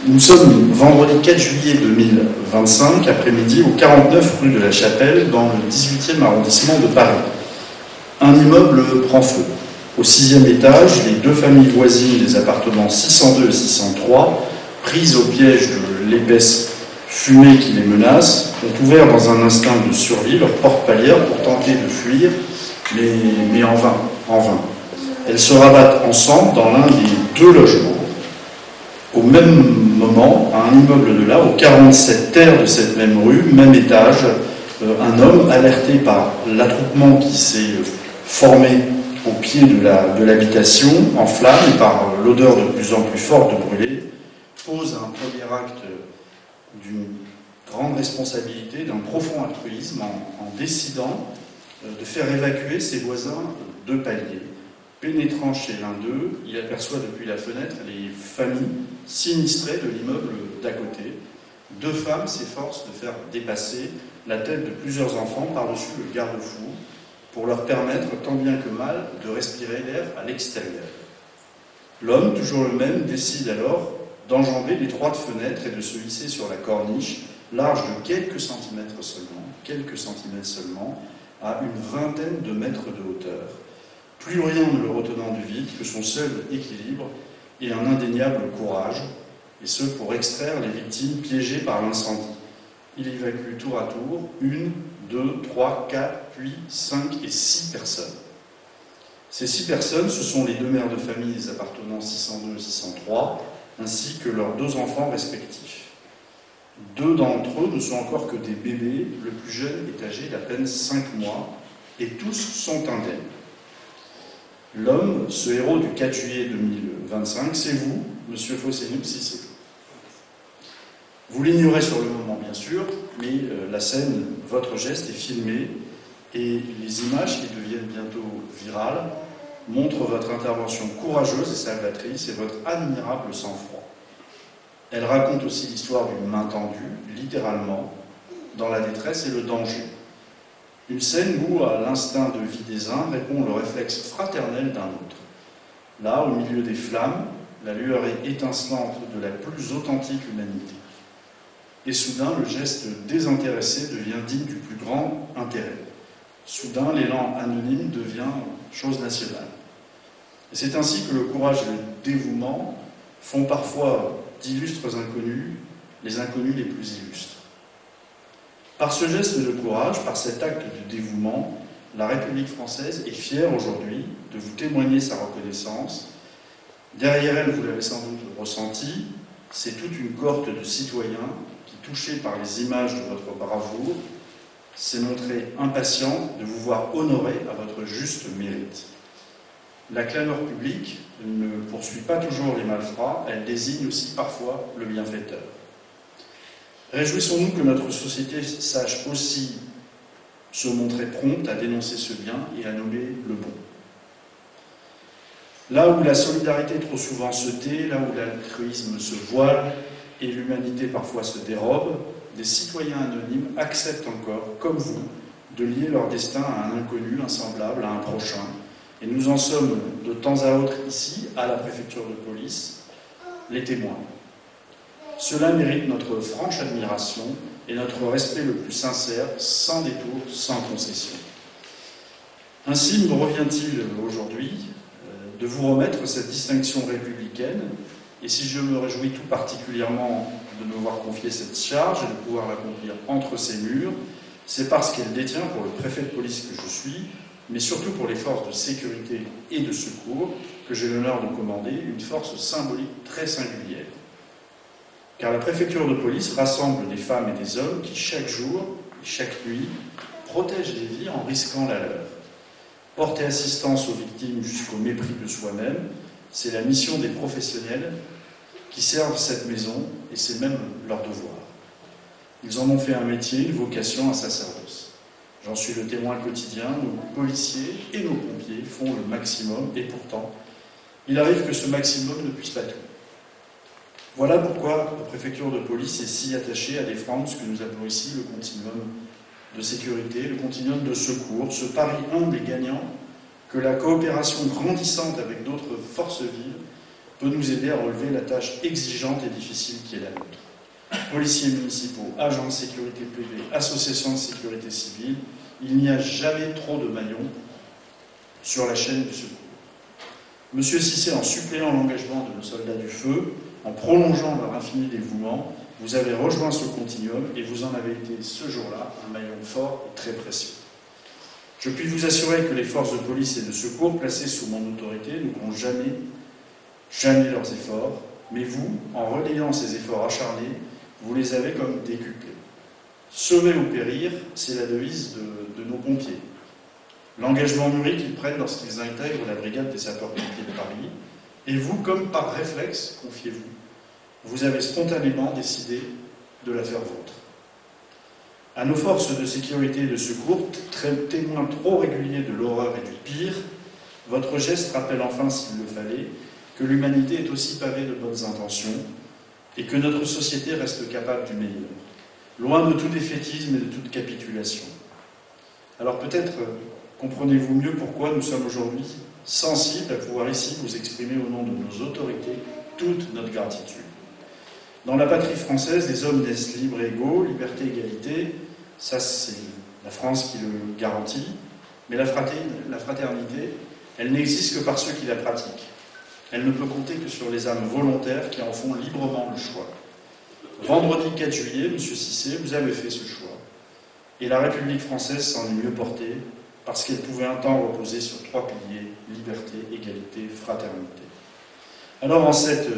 Nous sommes vendredi 4 juillet 2025, après-midi, au 49 rue de la Chapelle, dans le 18e arrondissement de Paris. Un immeuble prend feu. Au 6e étage, les deux familles voisines des appartements 602 et 603, prises au piège de l'épaisse fumée qui les menace, ont ouvert dans un instinct de survie leur porte-palière pour tenter de fuir, mais en vain. Elles se rabattent ensemble dans l'un des deux logements. Au même moment, à un immeuble de là, au 47 terre de cette même rue, même étage, un homme alerté par l'attroupement qui s'est formé au pied de l'habitation, en flammes et par l'odeur de plus en plus forte de brûlé, pose un premier acte d'une grande responsabilité, d'un profond altruisme en décidant de faire évacuer ses voisins de palier. Pénétrant chez l'un d'eux, il aperçoit depuis la fenêtre les familles sinistrées de l'immeuble d'à côté. Deux femmes s'efforcent de faire dépasser la tête de plusieurs enfants par-dessus le garde-fou pour leur permettre, tant bien que mal, de respirer l'air à l'extérieur. L'homme, toujours le même, décide alors d'enjamber l'étroite fenêtre et de se hisser sur la corniche, large de quelques centimètres seulement, à une vingtaine de mètres de hauteur. Plus rien ne le retenant du vide que son seul équilibre et un indéniable courage, et ce pour extraire les victimes piégées par l'incendie. Il évacue tour à tour 1, 2, 3, 4, puis 5 et 6 personnes. Ces 6 personnes, ce sont les deux mères de famille des appartements 602 et 603, ainsi que leurs 2 enfants respectifs. 2 d'entre eux ne sont encore que des bébés, le plus jeune est âgé d'à peine 5 mois, et tous sont indemnes. L'homme, ce héros du 4 juillet 2025, c'est vous, monsieur Fossénouk Cissé. Vous l'ignorez sur le moment, bien sûr, mais la scène, votre geste est filmé et les images qui deviennent bientôt virales montrent votre intervention courageuse et salvatrice et votre admirable sang-froid. Elle raconte aussi l'histoire d'une main tendue, littéralement, dans la détresse et le danger. Une scène où, à l'instinct de vie des uns, répond le réflexe fraternel d'un autre. Là, au milieu des flammes, la lueur étincelante de la plus authentique humanité. Et soudain, le geste désintéressé devient digne du plus grand intérêt. Soudain, l'élan anonyme devient chose nationale. Et c'est ainsi que le courage et le dévouement font parfois d'illustres inconnus les inconnus les plus illustres. Par ce geste de courage, par cet acte de dévouement, la République française est fière aujourd'hui de vous témoigner sa reconnaissance. Derrière elle, vous l'avez sans doute ressenti, c'est toute une cohorte de citoyens qui, touchés par les images de votre bravoure, s'est montrée impatiente de vous voir honoré à votre juste mérite. La clameur publique ne poursuit pas toujours les malfrats, elle désigne aussi parfois le bienfaiteur. Réjouissons-nous que notre société sache aussi se montrer prompte à dénoncer ce bien et à nommer le bon. Là où la solidarité trop souvent se tait, là où l'altruisme se voile et l'humanité parfois se dérobe, des citoyens anonymes acceptent encore, comme vous, de lier leur destin à un inconnu, un semblable, à un prochain. Et nous en sommes de temps à autre ici, à la préfecture de police, les témoins. Cela mérite notre franche admiration et notre respect le plus sincère, sans détour, sans concession. Ainsi me revient-il aujourd'hui de vous remettre cette distinction républicaine, et si je me réjouis tout particulièrement de me voir confier cette charge et de pouvoir l'accomplir entre ces murs, c'est parce qu'elle détient pour le préfet de police que je suis, mais surtout pour les forces de sécurité et de secours que j'ai l'honneur de commander, une force symbolique très singulière. Car la préfecture de police rassemble des femmes et des hommes qui, chaque jour et chaque nuit, protègent des vies en risquant la leur. Porter assistance aux victimes jusqu'au mépris de soi-même, c'est la mission des professionnels qui servent cette maison, et c'est même leur devoir. Ils en ont fait un métier, une vocation, un sacerdoce. J'en suis le témoin quotidien, nos policiers et nos pompiers font le maximum, et pourtant, il arrive que ce maximum ne puisse pas tout. Voilà pourquoi la préfecture de police est si attachée à défendre ce que nous appelons ici le continuum de sécurité, le continuum de secours, ce pari humble et gagnant que la coopération grandissante avec d'autres forces vives peut nous aider à relever la tâche exigeante et difficile qui est la nôtre. Policiers municipaux, agents de sécurité privée, associations de sécurité civile, il n'y a jamais trop de maillons sur la chaîne du secours. Monsieur Cissé, en suppléant l'engagement de nos soldats du feu, en prolongeant leur infini dévouement, vous avez rejoint ce continuum et vous en avez été ce jour-là un maillon fort et très précieux. Je puis vous assurer que les forces de police et de secours placées sous mon autorité n'oublieront jamais leurs efforts, mais vous, en relayant ces efforts acharnés, vous les avez comme décuplés. Sauver ou périr, c'est la devise de nos pompiers. L'engagement mûri qu'ils prennent lorsqu'ils intègrent la brigade des sapeurs-pompiers de Paris, et vous, comme par réflexe, confiez-vous, vous avez spontanément décidé de la faire vôtre. À nos forces de sécurité et de secours, témoins trop réguliers de l'horreur et du pire, votre geste rappelle enfin, s'il le fallait, que l'humanité est aussi pavée de bonnes intentions et que notre société reste capable du meilleur, loin de tout défaitisme et de toute capitulation. Alors peut-être comprenez-vous mieux pourquoi nous sommes aujourd'hui sensibles à pouvoir ici vous exprimer au nom de nos autorités toute notre gratitude. Dans la patrie française, les hommes naissent libres et égaux, liberté, égalité, ça c'est la France qui le garantit, mais la fraternité, elle n'existe que par ceux qui la pratiquent. Elle ne peut compter que sur les âmes volontaires qui en font librement le choix. Vendredi 4 juillet, M. Cissé, vous avez fait ce choix. Et la République française s'en est mieux portée, parce qu'elle pouvait un temps reposer sur 3 piliers, liberté, égalité, fraternité. Alors en cette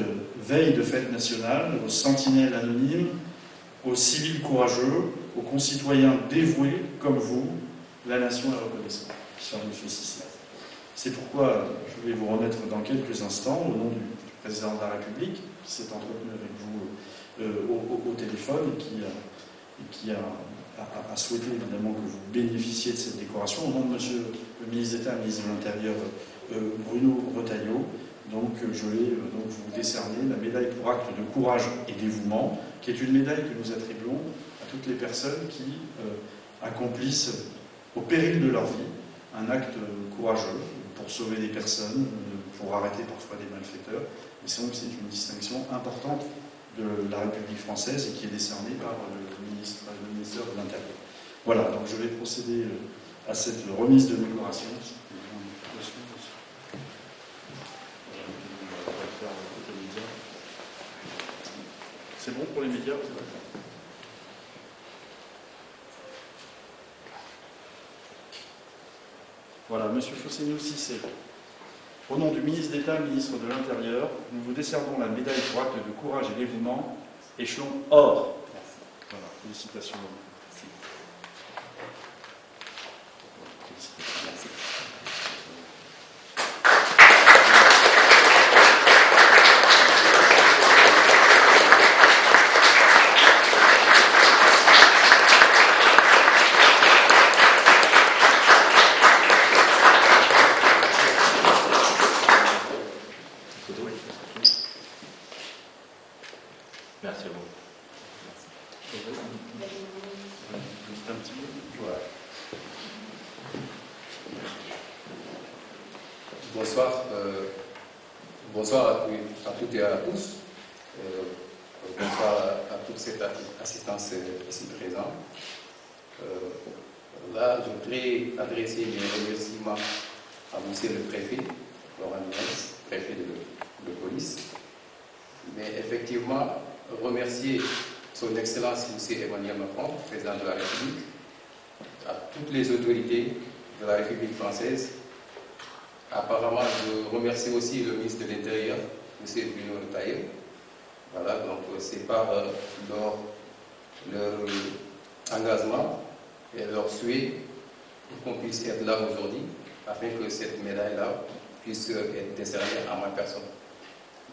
veille de fête nationale, aux sentinelles anonymes, aux civils courageux, aux concitoyens dévoués comme vous, la nation est reconnaissante, cher M. Cissé. C'est pourquoi je vais vous remettre dans quelques instants, au nom du président de la République, qui s'est entretenu avec vous au téléphone et qui a souhaité évidemment que vous bénéficiez de cette décoration, au nom de Monsieur le ministre d'État, ministre de l'Intérieur, Bruno Retailleau. Donc je vais donc vous décerner la médaille pour acte de courage et dévouement, qui est une médaille que nous attribuons à toutes les personnes qui accomplissent au péril de leur vie un acte courageux pour sauver des personnes, pour arrêter parfois des malfaiteurs. Et c'est une distinction importante de la République française et qui est décernée par le ministère de l'Intérieur. Voilà, donc je vais procéder à cette remise de décoration. C'est bon pour les médias, vous savez. Voilà, Monsieur Fossénou Cissé. Au nom du ministre d'État, ministre de l'Intérieur, nous vous décernons la médaille pour acte de courage et dévouement, échelon or. Voilà, félicitations. Merci. Merci. Merci à vous. Un petit peu. Voilà. Bonsoir. Bonsoir à toutes et à tous. Bonsoir à toute cette assistance ici présente. Là, je voudrais adresser mes remerciements à monsieur le préfet, Laurent Nunez, préfet de police. Mais effectivement, remercier son Excellence M. Emmanuel Macron, président de la République, à toutes les autorités de la République française. Apparemment, je remercie aussi le ministre de l'Intérieur, M. Bruno Retailleau. Voilà, donc c'est par leur engagement et leur souhait qu'on puisse être là aujourd'hui, afin que cette médaille-là puisse être décernée à ma personne.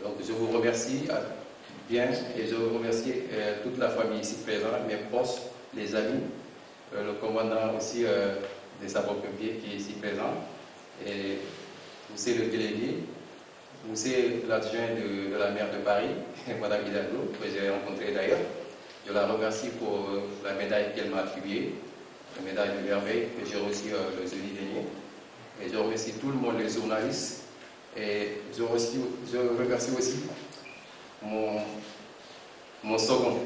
Donc je vous remercie bien et je remercie toute la famille ici présente, mes proches, les amis, le commandant aussi des sapeurs-pompiers qui est ici présent, et monsieur le délégué, monsieur l'adjoint de la maire de Paris, Madame Hidalgo, que j'ai rencontrée d'ailleurs. Je la remercie pour la médaille qu'elle m'a attribuée, la médaille de merveille que j'ai reçue le jeudi dernier. Et je remercie tout le monde, les journalistes, Et je remercie aussi mon second,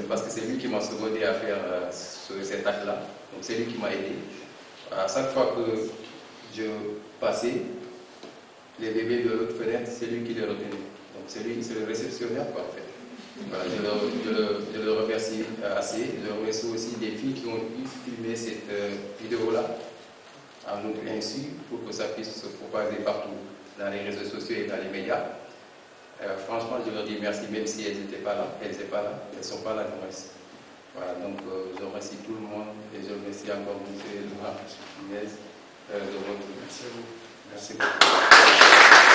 parce que c'est lui qui m'a secondé à faire cet acte-là. Donc c'est lui qui m'a aidé. À chaque fois que je passais, les bébés de l'autre fenêtre, c'est lui qui les retenait. Donc c'est lui, c'est le réceptionnaire, quoi, en fait. Voilà, je le remercie assez. Je remercie aussi des filles qui ont pu filmer cette vidéo-là à notre insu pour que ça puisse se propager partout dans les réseaux sociaux et dans les médias. Franchement, je leur dis merci, même si elles n'étaient pas là, elles ne sont pas là, du moins. Voilà, donc je remercie tout le monde et je remercie encore M. Laurent de votre. Merci à vous. Merci beaucoup.